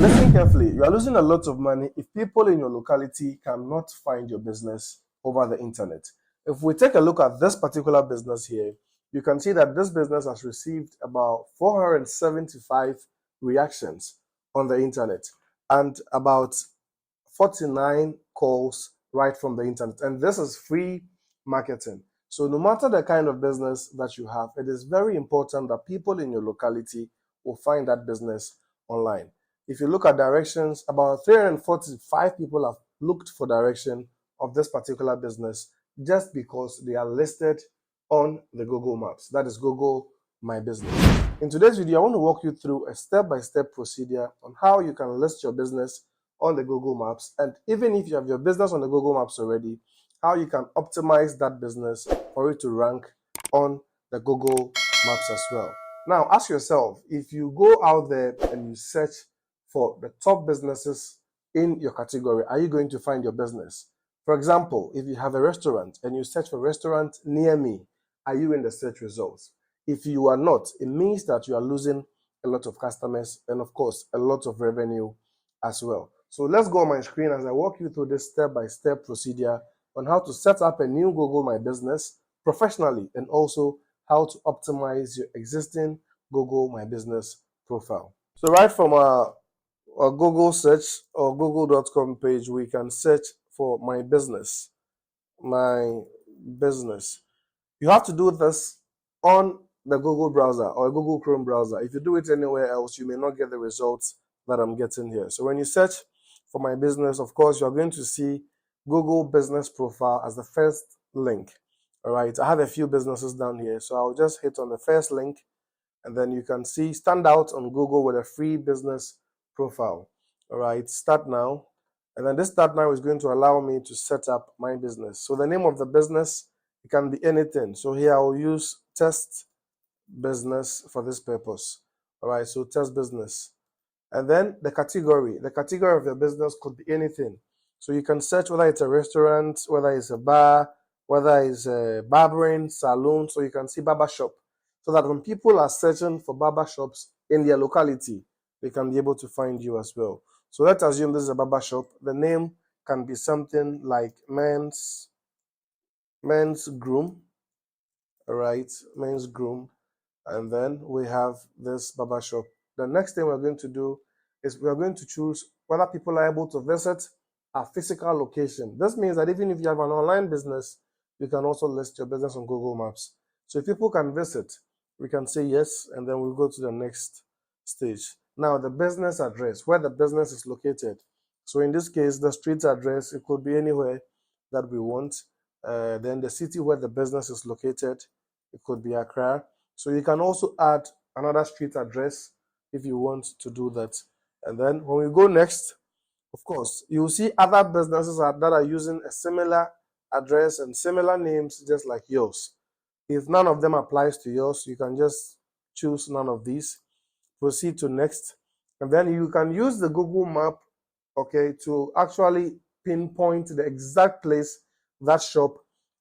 Listen carefully. You are losing a lot of money if people in your locality cannot find your business over the internet. If we take a look at this particular business here, you can see that this business has received about 475 reactions on the internet and about 49 calls right from the internet. And this is free marketing. So no matter the kind of business that you have, it is very important that people in your locality will find that business online. If you look at directions, about 345 people have looked for direction of this particular business just because they are listed on the Google Maps. That is Google My Business. In today's video, I want to walk you through a step-by-step procedure on how you can list your business on the Google Maps, and even if you have your business on the Google Maps already, how you can optimize that business for it to rank on the Google Maps as well. Now, ask yourself, if you go out there and you search for the top businesses in your category, are you going to find your business? For example, if you have a restaurant and you search for restaurant near me, are you in the search results? If you are not, it means that you are losing a lot of customers and, of course, a lot of revenue as well. So let's go on my screen as I walk you through this step-by-step procedure on how to set up a new Google My Business professionally, and also how to optimize your existing Google My Business profile. So right from our Google search or google.com page, we can search for my business. My business. You have to do this on the Google browser or Google Chrome browser. If you do it anywhere else, you may not get the results that I'm getting here. So when you search for my business, of course, you're going to see Google Business Profile as the first link. All right, I have a few businesses down here, so I'll just hit on the first link, and then you can see stand out on Google with a free business profile. All right, start now. And then this start now is going to allow me to set up my business. So the name of the business, it can be anything. So here I will use test business for this purpose. All right, so test business. And then the category of your business could be anything. So you can search whether it's a restaurant, whether it's a bar, whether it's a barbering salon. So you can see barber shop, so that when people are searching for barber shops in their locality, they can be able to find you as well. So let's assume this is a barber shop. The name can be something like men's groom. All right, men's groom. And then we have this barber shop. The next thing we're going to do is we're going to choose whether people are able to visit a physical location. This means that even if you have an online business, you can also list your business on Google Maps. So if people can visit, we can say yes, and then we'll go to the next stage. Now, the business address, where the business is located. So in this case, the street address, it could be anywhere that we want. Then the city where the business is located, it could be Accra. So you can also add another street address if you want to do that. And then when we go next, of course, you'll see other businesses that are using a similar address and similar names just like yours. If none of them applies to yours, you can just choose none of these. Proceed to next. And then you can use the Google map, okay, to actually pinpoint the exact place that shop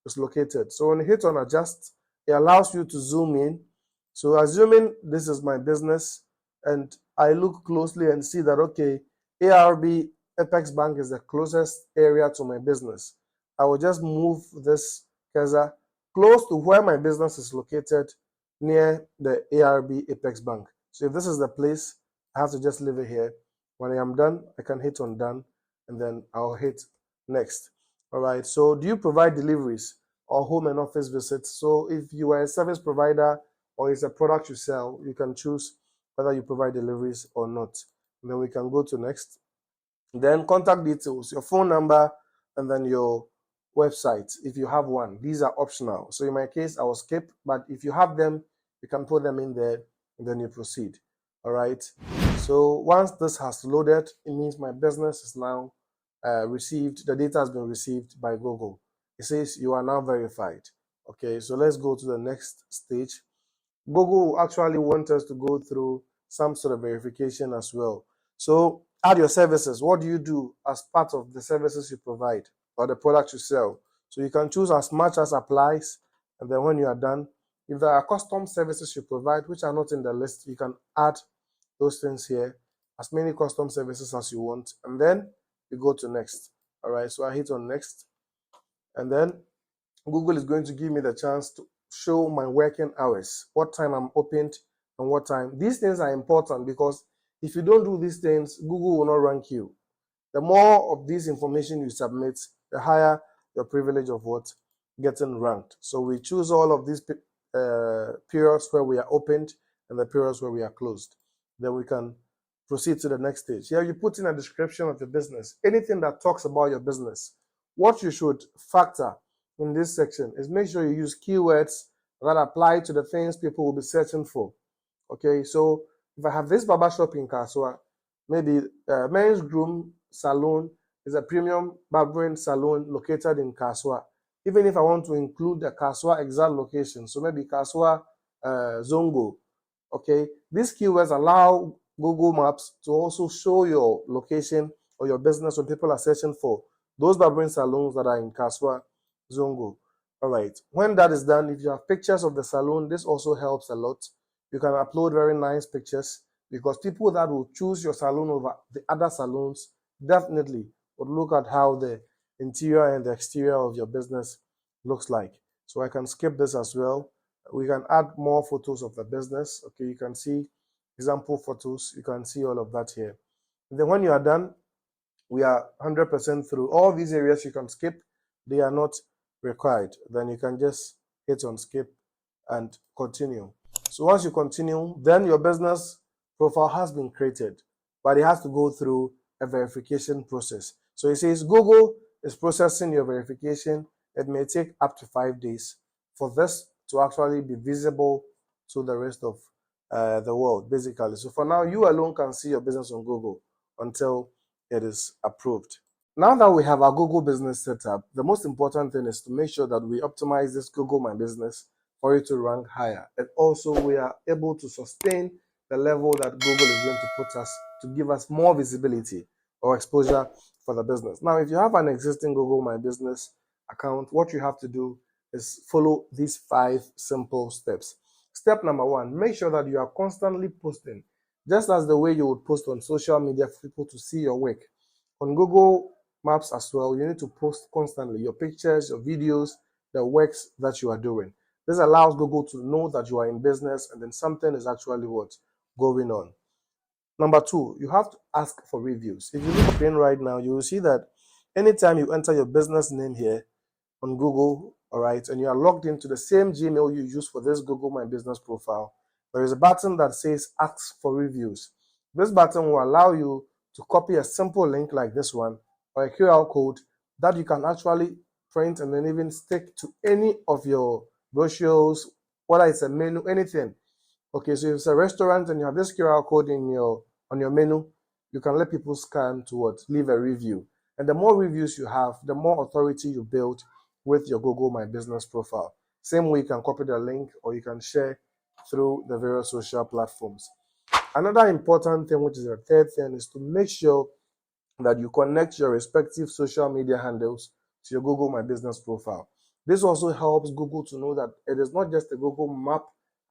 is located. So when you hit on adjust, it allows you to zoom in. So assuming this is my business and I look closely and see that, okay, ARB Apex Bank is the closest area to my business, I will just move this cursor close to where my business is located near the ARB Apex Bank. So if this is the place, I have to just leave it here. When I am done, I can hit on done, and then I'll hit next. All right, so do you provide deliveries or home and office visits? So if you are a service provider or it's a product you sell, you can choose whether you provide deliveries or not. And then we can go to next. Then contact details, your phone number, and then your website if you have one. These are optional. So in my case, I will skip, but if you have them, you can put them in there and then you proceed. All right. So once this has loaded, it means my business is now received. The data has been received by Google. It says you are now verified. Okay, so let's go to the next stage. Google will actually want us to go through some sort of verification as well. So add your services. What do you do as part of the services you provide or the products you sell? So you can choose as much as applies, and then when you are done, if there are custom services you provide which are not in the list, you can add those things here, as many custom services as you want, and then you go to next. All right, so I hit on next, and then Google is going to give me the chance to show my working hours, what time I'm opened and what time. These things are important because if you don't do these things, Google will not rank you. The more of this information you submit, the higher your privilege of what? Getting ranked. So we choose all of these periods where we are opened and the periods where we are closed. Then we can proceed to the next stage. Here you put in a description of your business, anything that talks about your business. What you should factor in this section is make sure you use keywords that apply to the things people will be searching for. Okay, so if I have this barber shop in Kaswa, maybe men's groom salon is a premium barbering salon located in Kaswa. Even if I want to include the Kaswa exact location, so maybe Kaswa Zongo, okay, these keywords allow Google Maps to also show your location or your business when people are searching for those barbering salons that are in Kaswa Zongo. All right, when that is done, if you have pictures of the salon, this also helps a lot. You can upload very nice pictures because people that will choose your salon over the other salons definitely would look at how the interior and the exterior of your business looks like. So I can skip this as well. We can add more photos of the business. Okay, you can see example photos. You can see all of that here. And then when you are done, we are 100% through. All these areas you can skip. They are not required. Then you can just hit on skip and continue. So once you continue, then your business profile has been created, but it has to go through a verification process. So it says Google is processing your verification. It may take up to 5 days for this to actually be visible to the rest of the world, basically. So for now, you alone can see your business on Google until it is approved. Now that we have our Google business set up, the most important thing is to make sure that we optimize this Google My Business for it to rank higher. And also we are able to sustain the level that Google is going to put us to give us more visibility or exposure for the business. Now, if you have an existing Google My Business account, what you have to do is follow these 5 simple steps. Step number 1, make sure that you are constantly posting, just as the way you would post on social media for people to see your work. On Google Maps as well, you need to post constantly your pictures, your videos, the works that you are doing. This allows Google to know that you are in business and then something is actually what going on. Number 2, you have to ask for reviews. If you look at screen right now, you will see that anytime you enter your business name here on Google, all right, and you are logged into the same Gmail you use for this Google My Business profile, there is a button that says ask for reviews. This button will allow you to copy a simple link like this one or a QR code that you can actually print and then even stick to any of your brochures, whether it's a menu, anything. Okay, so if it's a restaurant and you have this QR code on your menu, you can let people scan to what? Leave a review. And the more reviews you have, the more authority you build with your Google My Business profile. Same way you can copy the link or you can share through the various social platforms. Another important thing, which is the third thing, is to make sure that you connect your respective social media handles to your Google My Business profile. This also helps Google to know that it is not just a Google Map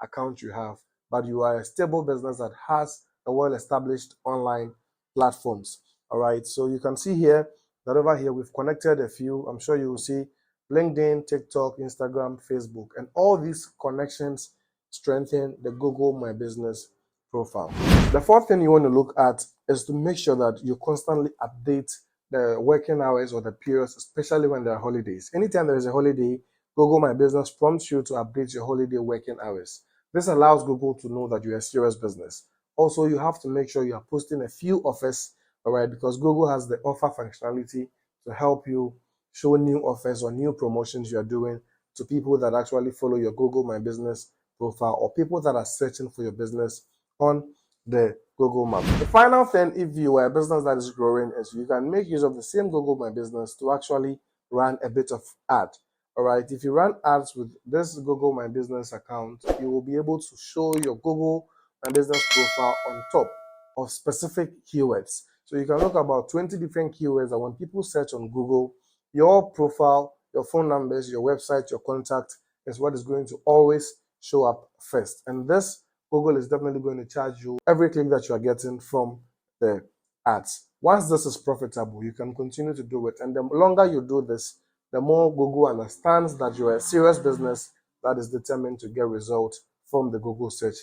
account you have, but you are a stable business that has a well-established online platforms. All right, so you can see here that over here we've connected a few. I'm sure you will see LinkedIn, TikTok, Instagram, Facebook, and all these connections strengthen the Google My Business profile. The fourth thing you want to look at is to make sure that you constantly update the working hours or the periods, especially when there are holidays. Anytime there is a holiday, Google My Business prompts you to update your holiday working hours. This allows Google to know that you're a serious business. Also, you have to make sure you are posting a few offers, all right, because Google has the offer functionality to help you show new offers or new promotions you are doing to people that actually follow your Google My Business profile or people that are searching for your business on the Google Map. The final thing, if you are a business that is growing, is you can make use of the same Google My Business to actually run a bit of ad. All right, if you run ads with this Google My Business account, you will be able to show your Google My Business profile on top of specific keywords. So you can look about 20 different keywords that when people search on Google, your profile, your phone numbers, your website, your contact is what is going to always show up first. And this Google is definitely going to charge you every click that you are getting from the ads. Once this is profitable, you can continue to do it. And the longer you do this, the more Google understands that you're a serious business that is determined to get results from the Google search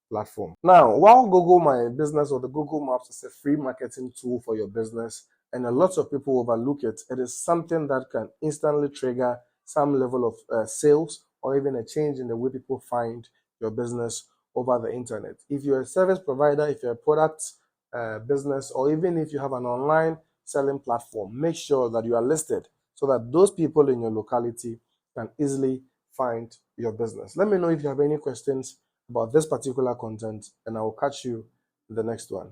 platform. Now, while Google My Business or the Google Maps is a free marketing tool for your business, and a lot of people overlook it, it is something that can instantly trigger some level of sales or even a change in the way people find your business over the internet. If you're a service provider, if you're a product business, or even if you have an online selling platform, make sure that you are listed so that those people in your locality can easily find your business. Let me know if you have any questions about this particular content, and I will catch you in the next one.